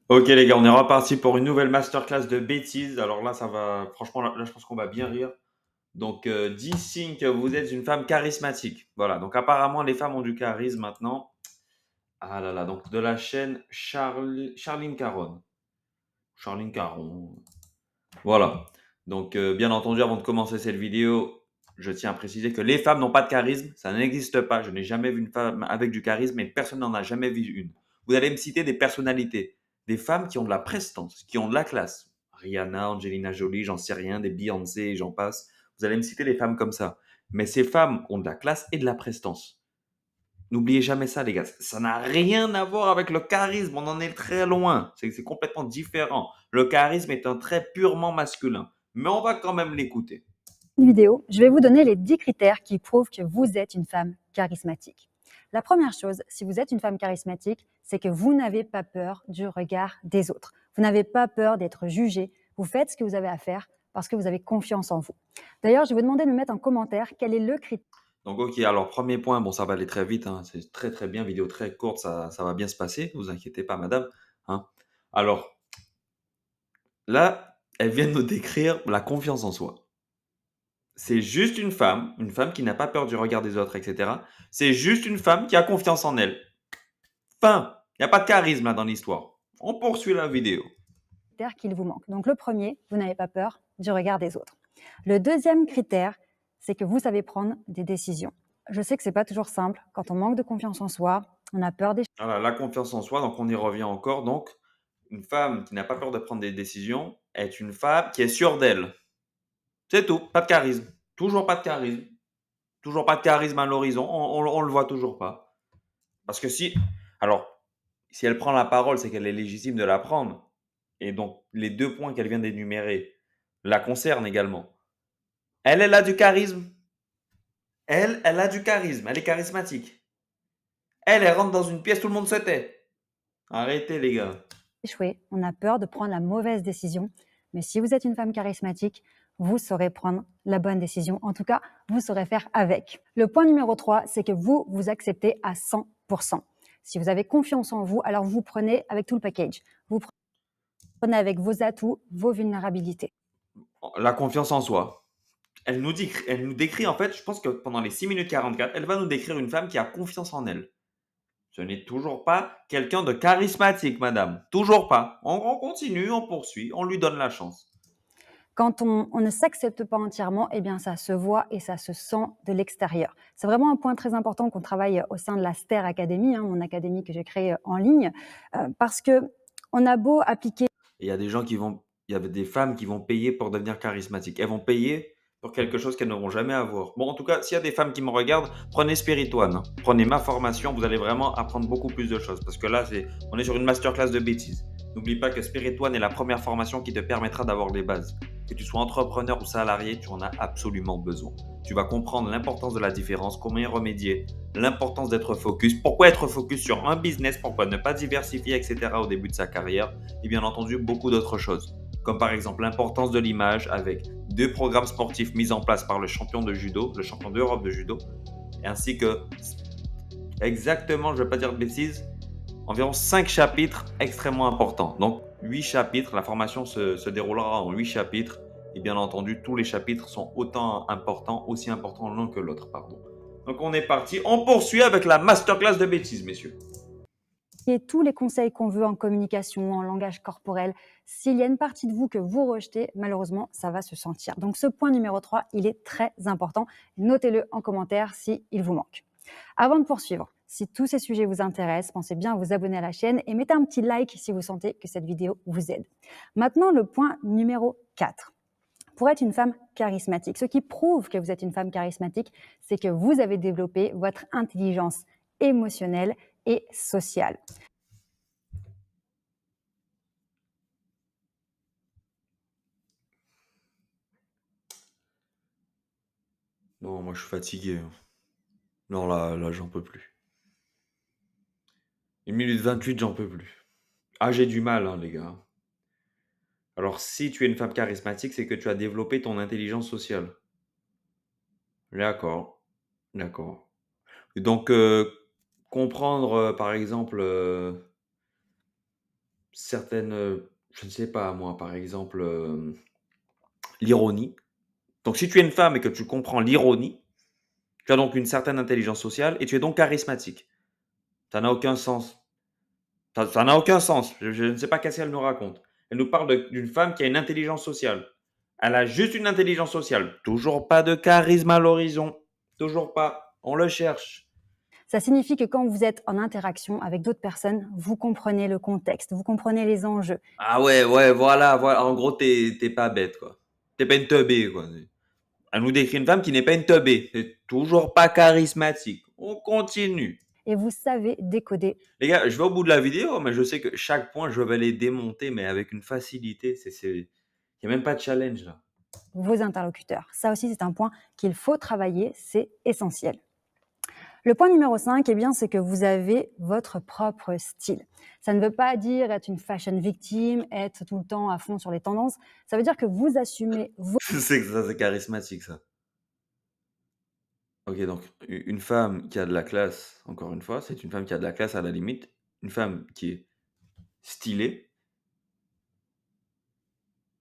Ok les gars, on est reparti pour une nouvelle masterclass de bêtises. Alors là, ça va, franchement, là, je pense qu'on va bien rire. Donc, 10 signes que vous êtes une femme charismatique. Voilà, donc apparemment, les femmes ont du charisme maintenant. Ah là là, donc de la chaîne Charline Caron. Charline Caron. Voilà. Donc, bien entendu, avant de commencer cette vidéo, je tiens à préciser que les femmes n'ont pas de charisme. Ça n'existe pas. Je n'ai jamais vu une femme avec du charisme et personne n'en a jamais vu une. Vous allez me citer des personnalités, des femmes qui ont de la prestance, qui ont de la classe. Rihanna, Angelina Jolie, j'en sais rien, des Beyoncé, j'en passe. Vous allez me citer des femmes comme ça. Mais ces femmes ont de la classe et de la prestance. N'oubliez jamais ça, les gars. Ça n'a rien à voir avec le charisme. On en est très loin. C'est complètement différent. Le charisme est un trait purement masculin. Mais on va quand même l'écouter. Vidéo, je vais vous donner les 10 critères qui prouvent que vous êtes une femme charismatique. La première chose, si vous êtes une femme charismatique, c'est que vous n'avez pas peur du regard des autres. Vous n'avez pas peur d'être jugé. Vous faites ce que vous avez à faire parce que vous avez confiance en vous. D'ailleurs, je vais vous demander de me mettre en commentaire quel est le critère. Donc, ok, alors premier point, bon, ça va aller très vite, hein, c'est très très bien, vidéo très courte, ça va bien se passer, vous inquiétez pas, madame. Hein. Alors, là, elle vient de nous décrire la confiance en soi. C'est juste une femme qui n'a pas peur du regard des autres, etc. C'est juste une femme qui a confiance en elle. Fin, il n'y a pas de charisme là dans l'histoire. On poursuit la vidéo. Qu'il vous manque. Donc le premier, vous n'avez pas peur du regard des autres. Le deuxième critère, c'est que vous savez prendre des décisions. Je sais que c'est pas toujours simple. Quand on manque de confiance en soi, on a peur des Voilà, la confiance en soi, donc on y revient encore. Donc, une femme qui n'a pas peur de prendre des décisions est une femme qui est sûre d'elle. C'est tout, pas de charisme. Toujours pas de charisme. Toujours pas de charisme à l'horizon, on le voit toujours pas. Parce que si, alors, si elle prend la parole, c'est qu'elle est légitime de la prendre. Et donc, les deux points qu'elle vient d'énumérer la concernent également. Elle a du charisme. Elle a du charisme. Elle est charismatique. Elle rentre dans une pièce, tout le monde se tait. Arrêtez, les gars. échouer, on a peur de prendre la mauvaise décision. Mais si vous êtes une femme charismatique, vous saurez prendre la bonne décision. En tout cas, vous saurez faire avec. Le point numéro 3, c'est que vous vous acceptez à 100%. Si vous avez confiance en vous, alors vous prenez avec tout le package. Vous prenez avec vos atouts, vos vulnérabilités. La confiance en soi. Elle nous décrit, en fait, je pense que pendant les 6 minutes 44, elle va nous décrire une femme qui a confiance en elle. Ce n'est toujours pas quelqu'un de charismatique, madame. Toujours pas. On continue, on poursuit, on lui donne la chance. Quand on ne s'accepte pas entièrement, eh bien, ça se voit et ça se sent de l'extérieur. C'est vraiment un point très important qu'on travaille au sein de la STER Academy, hein, mon académie que j'ai créée en ligne, parce que on a beau appliquer. Et il y a des gens qui vont, il y a des femmes qui vont payer pour devenir charismatiques. Elles vont payer pour quelque chose qu'elles n'auront jamais à voir. Bon, en tout cas, s'il y a des femmes qui me regardent, prenez Spirit One. Hein. Prenez ma formation, vous allez vraiment apprendre beaucoup plus de choses. Parce que là, on est sur une masterclass de bêtises. N'oublie pas que Spirit One est la première formation qui te permettra d'avoir les bases. Que tu sois entrepreneur ou salarié, tu en as absolument besoin. Tu vas comprendre l'importance de la différence, comment y remédier, l'importance d'être focus, pourquoi être focus sur un business, pourquoi ne pas diversifier, etc. au début de sa carrière, et bien entendu beaucoup d'autres choses, comme par exemple l'importance de l'image avec 2 programmes sportifs mis en place par le champion de judo, le champion d'Europe de judo, ainsi que exactement, je ne vais pas dire de bêtises, environ 5 chapitres extrêmement importants. Donc 8 chapitres, la formation se déroulera en 8 chapitres. Et bien entendu, tous les chapitres sont autant importants, aussi importants l'un que l'autre, pardon. Donc on est parti, on poursuit avec la masterclass de bêtises, messieurs. Et tous les conseils qu'on veut en communication, en langage corporel, s'il y a une partie de vous que vous rejetez, malheureusement, ça va se sentir. Donc ce point numéro 3, il est très important. Notez-le en commentaire s'il vous manque. Avant de poursuivre, si tous ces sujets vous intéressent, pensez bien à vous abonner à la chaîne et mettez un petit like si vous sentez que cette vidéo vous aide. Maintenant, le point numéro 4. Pour être une femme charismatique, ce qui prouve que vous êtes une femme charismatique, c'est que vous avez développé votre intelligence émotionnelle et sociale. Non, moi je suis fatigué. Non, là, j'en peux plus. 1 minute 28, j'en peux plus. Ah, j'ai du mal, hein, les gars. Alors, si tu es une femme charismatique, c'est que tu as développé ton intelligence sociale. D'accord, d'accord. Et donc, comprendre, par exemple, certaines, je ne sais pas moi, par exemple, l'ironie. Donc si tu es une femme et que tu comprends l'ironie, tu as donc une certaine intelligence sociale et tu es donc charismatique. Ça n'a aucun sens. Ça n'a aucun sens. Je ne sais pas qu'est-ce qu'elle nous raconte. Elle nous parle d'une femme qui a une intelligence sociale. Elle a juste une intelligence sociale. Toujours pas de charisme à l'horizon. Toujours pas. On le cherche. Ça signifie que quand vous êtes en interaction avec d'autres personnes, vous comprenez le contexte, vous comprenez les enjeux. Ah ouais, ouais, voilà, voilà. En gros, t'es pas bête, quoi. T'es pas une teubée, quoi. Elle nous décrit une femme qui n'est pas une teubée. C'est toujours pas charismatique. On continue. Et vous savez décoder Les gars, je vais au bout de la vidéo, mais je sais que chaque point, je vais les démonter, mais avec une facilité. Il n'y a même pas de challenge, là. vos interlocuteurs. Ça aussi, c'est un point qu'il faut travailler, c'est essentiel. Le point numéro 5, eh bien, c'est que vous avez votre propre style. Ça ne veut pas dire être une fashion victime, être tout le temps à fond sur les tendances. Ça veut dire que vous assumez vos C'est que ça, c'est charismatique, ça. Ok, donc une femme qui a de la classe, encore une fois, c'est une femme qui a de la classe à la limite. Une femme qui est stylée.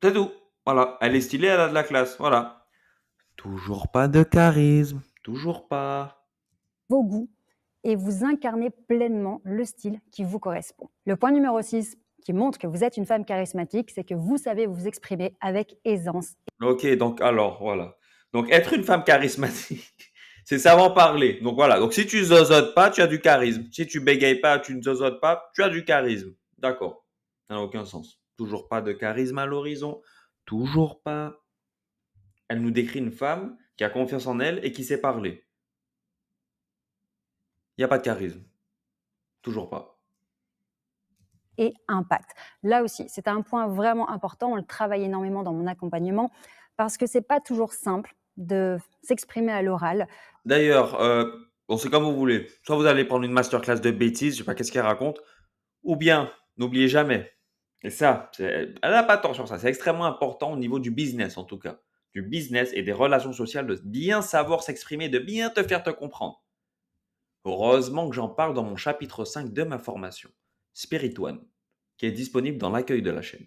C'est tout. Voilà, elle est stylée, elle a de la classe. Voilà. Toujours pas de charisme. Toujours pas. goûts et vous incarnez pleinement le style qui vous correspond. Le point numéro 6 qui montre que vous êtes une femme charismatique, c'est que vous savez vous exprimer avec aisance. Ok, donc alors, voilà. Donc être une femme charismatique, c'est savoir parler. Donc voilà, donc si tu zozotes pas, tu as du charisme. Si tu bégayes pas, tu ne zozotes pas, tu as du charisme. D'accord. Ça n'a aucun sens. Toujours pas de charisme à l'horizon. Toujours pas. Elle nous décrit une femme qui a confiance en elle et qui sait parler. Il n'y a pas de charisme. Toujours pas. Et impact. Là aussi, c'est un point vraiment important. On le travaille énormément dans mon accompagnement parce que c'est pas toujours simple de s'exprimer à l'oral. D'ailleurs, bon, c'est comme vous voulez. Soit vous allez prendre une masterclass de bêtises, je sais pas qu'est-ce qu'elle raconte, ou bien, n'oubliez jamais. Et ça, elle n'a pas tort sur ça. C'est extrêmement important au niveau du business, en tout cas. Du business et des relations sociales, de bien savoir s'exprimer, de bien te faire te comprendre. Heureusement que j'en parle dans mon chapitre 5 de ma formation, Spirit One, qui est disponible dans l'accueil de la chaîne.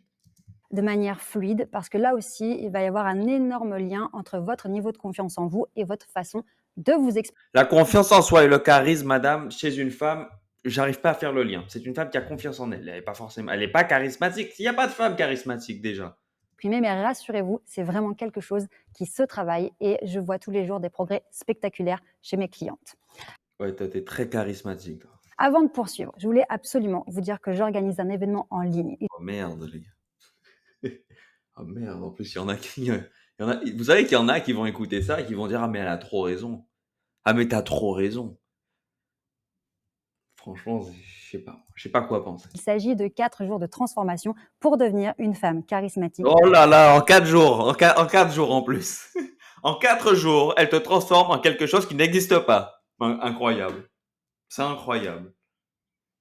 De manière fluide, parce que là aussi, il va y avoir un énorme lien entre votre niveau de confiance en vous et votre façon de vous exprimer. La confiance en soi et le charisme, madame, chez une femme, j'arrive pas à faire le lien. C'est une femme qui a confiance en elle. Elle n'est pas forcément, elle n'est pas charismatique. Il n'y a pas de femme charismatique déjà. Mais rassurez-vous, c'est vraiment quelque chose qui se travaille et je vois tous les jours des progrès spectaculaires chez mes clientes. Ouais, toi, t'es très charismatique, toi. Avant de poursuivre, je voulais absolument vous dire que j'organise un événement en ligne. Oh merde, les gars. Oh merde, en plus, il y en a qui. Vous savez qu'il y en a qui vont écouter ça et qui vont dire: ah, mais elle a trop raison. Ah, mais t'as trop raison. Franchement, je sais pas quoi penser. Il s'agit de 4 jours de transformation pour devenir une femme charismatique. Oh là là, en 4 jours, en 4 jours en plus. En 4 jours, elle te transforme en quelque chose qui n'existe pas. Incroyable. C'est incroyable.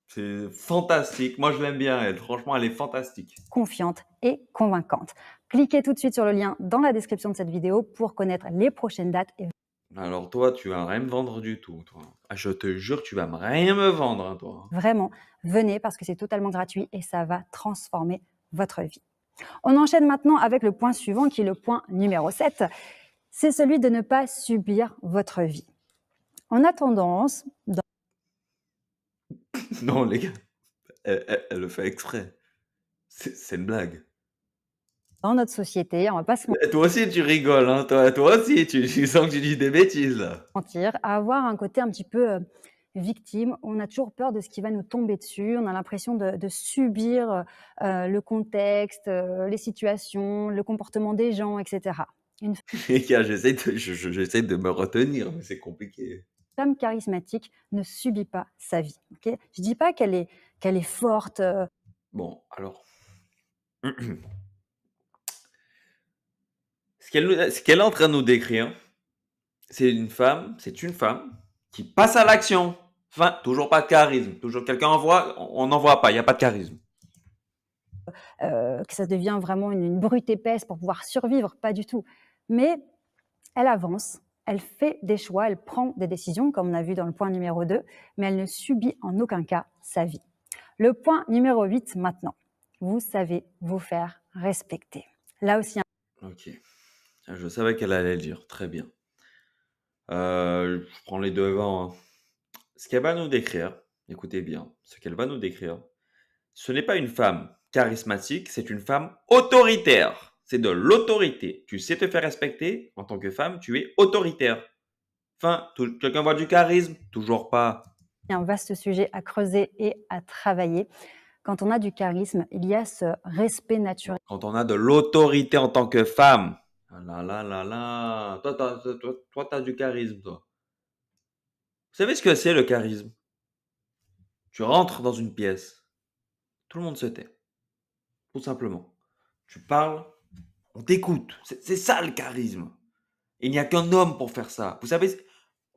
C'est fantastique. Moi, je l'aime bien, elle. Franchement, elle est fantastique. Confiante et convaincante. Cliquez tout de suite sur le lien dans la description de cette vidéo pour connaître les prochaines dates. Et Alors toi, tu vas rien me vendre du tout, toi. Ah, je te jure, tu vas rien me vendre, hein, toi. vraiment, venez parce que c'est totalement gratuit et ça va transformer votre vie. On enchaîne maintenant avec le point suivant qui est le point numéro 7. C'est celui de ne pas subir votre vie. On a tendance, Non, les gars, elle le fait exprès. C'est une blague. dans notre société, on va pas se Toi aussi, tu rigoles, hein. Toi aussi, tu sens que tu dis des bêtises, là. mentir, à avoir un côté un petit peu victime. On a toujours peur de ce qui va nous tomber dessus. On a l'impression de subir le contexte, les situations, le comportement des gens, etc. Une Les gars, j'essaie de me retenir, mais c'est compliqué. femme charismatique ne subit pas sa vie. Okay, je ne dis pas qu'elle est forte. Bon, alors. Ce qu'elle est en train de nous décrire, c'est une femme qui passe à l'action. Enfin, toujours pas de charisme. Toujours quelqu'un envoie, on n'en voit pas, il n'y a pas de charisme. Que ça devient vraiment une brute épaisse pour pouvoir survivre, pas du tout. Mais elle avance, elle fait des choix, elle prend des décisions, comme on a vu dans le point numéro 2, mais elle ne subit en aucun cas sa vie. Le point numéro 8 maintenant. vous savez vous faire respecter. Là aussi, Ok. Je savais qu'elle allait le dire. Très bien. Je prends les devants, hein. Ce qu'elle va nous décrire, écoutez bien, ce qu'elle va nous décrire, ce n'est pas une femme charismatique, c'est une femme autoritaire. C'est de l'autorité. Tu sais te faire respecter. En tant que femme, tu es autoritaire. Enfin, quelqu'un voit du charisme? Toujours pas. un vaste sujet à creuser et à travailler. Quand on a du charisme, il y a ce respect naturel. Quand on a de l'autorité en tant que femme. Ah là là là là. Toi, t'as du charisme, toi. Vous savez ce que c'est le charisme? Tu rentres dans une pièce, tout le monde se tait. Tout simplement. Tu parles, on t'écoute. C'est ça le charisme. Il n'y a qu'un homme pour faire ça. Vous savez,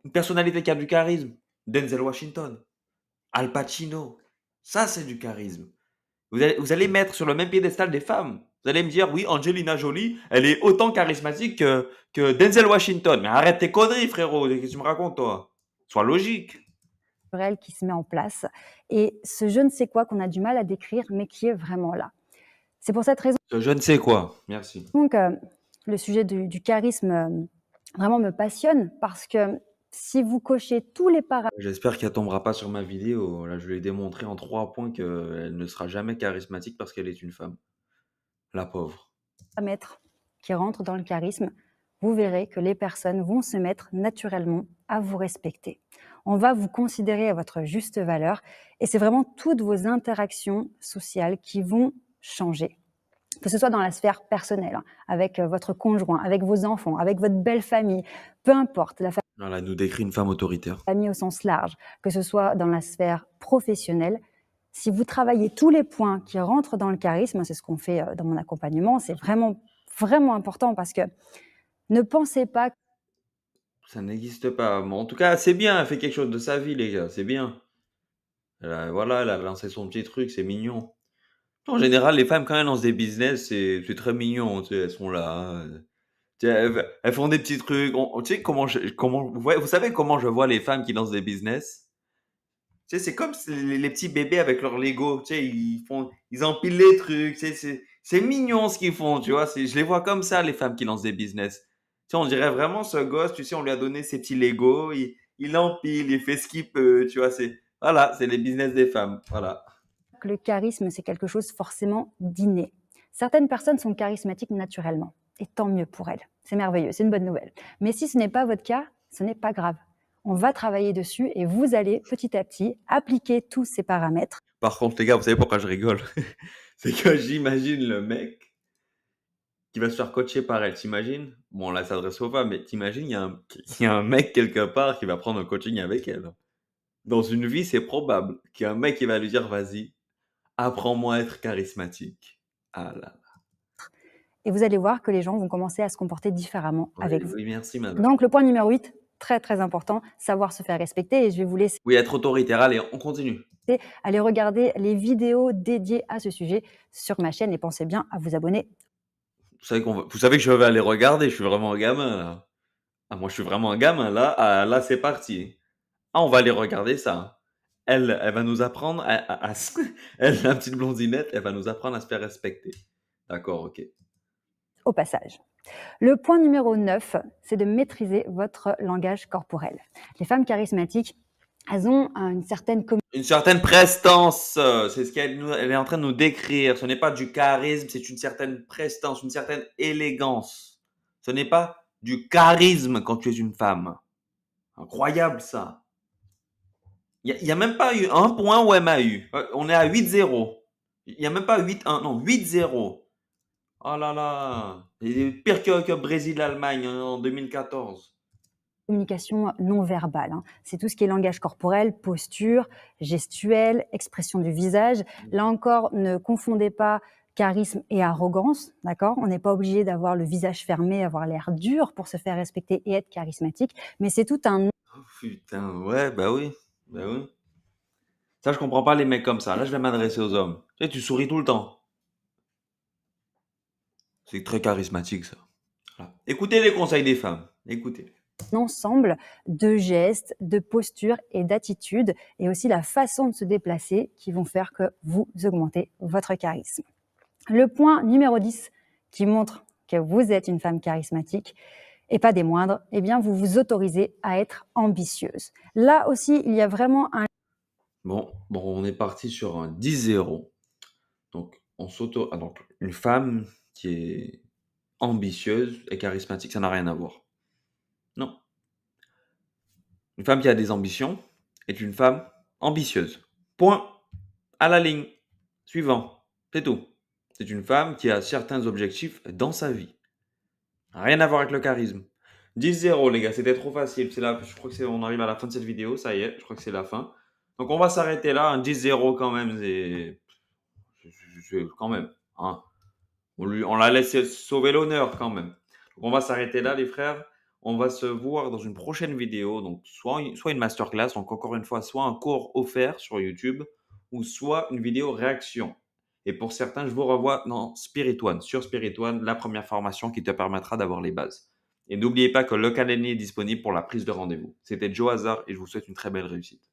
une personnalité qui a du charisme. Denzel Washington, Al Pacino. Ça, c'est du charisme. Vous allez mettre sur le même piédestal des femmes. Vous allez me dire, oui, Angelina Jolie, elle est autant charismatique que Denzel Washington. Mais arrête tes conneries, frérot. Qu'est-ce que tu me racontes, toi? Sois logique. Qui se met en place et ce je ne sais quoi qu'on a du mal à décrire, mais qui est vraiment là. C'est pour cette raison Je ne sais quoi. Merci. que le sujet du charisme vraiment me passionne parce que si vous cochez tous les J'espère qu'elle tombera pas sur ma vidéo. Là, je lui ai démontré en 3 points qu'elle ne sera jamais charismatique parce qu'elle est une femme. La pauvre. paramètres qui rentrent dans le charisme, vous verrez que les personnes vont se mettre naturellement à vous respecter. On va vous considérer à votre juste valeur et c'est vraiment toutes vos interactions sociales qui vont changer. Que ce soit dans la sphère personnelle, avec votre conjoint, avec vos enfants, avec votre belle famille, peu importe, la Voilà, elle nous décrit une femme autoritaire. famille au sens large, que ce soit dans la sphère professionnelle, si vous travaillez tous les points qui rentrent dans le charisme, c'est ce qu'on fait dans mon accompagnement, c'est vraiment, vraiment important parce que ne pensez pas Ça n'existe pas. Bon, en tout cas, c'est bien. Elle fait quelque chose de sa vie, les gars. C'est bien. Voilà, elle a lancé son petit truc. C'est mignon. En général, les femmes, quand elles lancent des business, c'est très mignon. Tu sais, elles sont là. Tu sais, elles font des petits trucs. Tu sais vous savez comment je vois les femmes qui lancent des business? Tu sais, c'est comme les petits bébés avec leur Lego. Tu sais, ils empilent les trucs. Tu sais, c'est mignon ce qu'ils font. Tu vois, je les vois comme ça, les femmes qui lancent des business. Tu sais, on dirait vraiment ce gosse. Tu sais, on lui a donné ses petits Lego. Il empile, il fait ce qu'il peut. Tu vois, voilà, c'est les business des femmes. Voilà. que le charisme, c'est quelque chose forcément d'inné. Certaines personnes sont charismatiques naturellement, et tant mieux pour elles. C'est merveilleux, c'est une bonne nouvelle. Mais si ce n'est pas votre cas, ce n'est pas grave. On va travailler dessus et vous allez petit à petit appliquer tous ces paramètres. Par contre, les gars, vous savez pourquoi je rigole? C'est que j'imagine le mec qui va se faire coacher par elle. T'imagines? Bon, là, ça s'adresse aux femmes, mais t'imagines, il y a un mec quelque part qui va prendre un coaching avec elle. Dans une vie, c'est probable qu'il y a un mec qui va lui dire, vas-y, apprends-moi à être charismatique. Ah là. Et vous allez voir que les gens vont commencer à se comporter différemment Oui, avec vous. oui, merci, madame. Donc le point numéro 8, très très important, savoir se faire respecter. Et je vais vous laisser Oui, être autoritaire. Allez, on continue. aller regarder les vidéos dédiées à ce sujet sur ma chaîne et pensez bien à vous abonner. Vous savez que je vais aller regarder, je suis vraiment un gamin, là. Ah, moi, je suis vraiment un gamin, là. Ah, là, c'est parti. Ah, on va aller regarder ça. Elle va nous apprendre elle, la petite blondinette, elle va nous apprendre à se faire respecter. D'accord, ok. Au passage. Le point numéro 9, c'est de maîtriser votre langage corporel. Les femmes charismatiques, elles ont une certaine Une certaine prestance, c'est ce elle est en train de nous décrire. Ce n'est pas du charisme, c'est une certaine prestance, une certaine élégance. Ce n'est pas du charisme quand tu es une femme. Incroyable ça. Il y a même pas eu un point où elle m'a eu. On est à 8-0. Il n'y a même pas 8-1, non, 8-0. Oh là là. C'est pire que Brésil-Allemagne en 2014. communication non verbale. C'est tout ce qui est langage corporel, posture, gestuelle, expression du visage. Là encore, ne confondez pas charisme et arrogance, d'accord? On n'est pas obligé d'avoir le visage fermé, avoir l'air dur pour se faire respecter et être charismatique, mais c'est tout un Oh putain, ouais, bah oui. Bah oui. Ça, je comprends pas les mecs comme ça. Là, je vais m'adresser aux hommes. Tu sais, tu souris tout le temps. C'est très charismatique, ça. Voilà. Écoutez les conseils des femmes. Écoutez. ensemble de gestes, de postures et d'attitudes, et aussi la façon de se déplacer qui vont faire que vous augmentez votre charisme. Le point numéro 10 qui montre que vous êtes une femme charismatique, et pas des moindres, eh bien, vous vous autorisez à être ambitieuse. Là aussi, il y a vraiment un... Bon, on est parti sur un 10-0. Donc, donc, une femme qui est ambitieuse et charismatique, ça n'a rien à voir. Non. Une femme qui a des ambitions est une femme ambitieuse. Point. À la ligne. Suivant. C'est tout. C'est une femme qui a certains objectifs dans sa vie. Rien à voir avec le charisme. 10-0, les gars, c'était trop facile. Je crois que on arrive à la fin de cette vidéo, ça y est, je crois que c'est la fin. Donc on va s'arrêter là, un 10-0 quand même, quand même, hein. On la laisse sauver l'honneur quand même. Donc on va s'arrêter là, les frères. On va se voir dans une prochaine vidéo. Donc soit une masterclass, donc encore une fois, soit un cours offert sur YouTube, ou soit une vidéo réaction. Et pour certains, je vous revois dans Spirit One, sur Spirit One, la première formation qui te permettra d'avoir les bases. Et n'oubliez pas que l'Académie est disponible pour la prise de rendez-vous. C'était Joe Hazard et je vous souhaite une très belle réussite.